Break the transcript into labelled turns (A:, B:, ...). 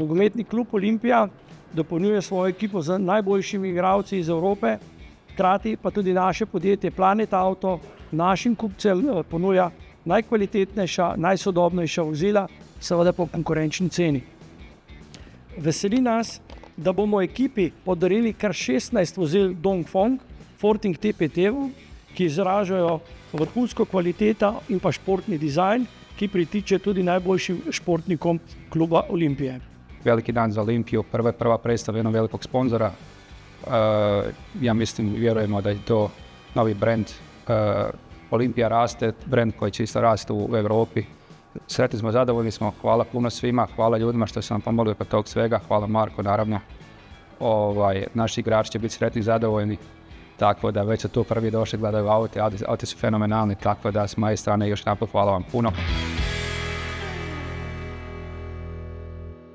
A: Nogometni klub Olimpija dopolnjuje svojo ekipo z najboljšimi igralci iz Evrope, hkrati pa tudi naše podjetje Planet Auto našim kupcem ponuja najkvalitetnejša, najsodobnejša vozila, seveda po konkurenčni ceni. Veseli nas, da bomo ekipi podarili kar 16 vozil Dongfeng Forting TPT-ov, ki izražajo vrhunsko kvaliteto in pa športni dizajn, ki pritiče tudi najboljšim športnikom kluba Olimpije.
B: Veliki dan za Olimpiju, prva predstava jednog velikog sponzora. Ja mislim i vjerujemo da je to novi brand. Olimpija raste, brand koji će isto rasti u Europi. Sretni smo, zadovoljni smo, hvala puno svima, hvala ljudima što su nam pomogli oko tog svega, hvala Marko naravno. Naši igrači će biti sretni i zadovoljni, tako da već su tu prvi došli, gledaju auti su fenomenalni, tako da s moje strane još napad hvala vam puno.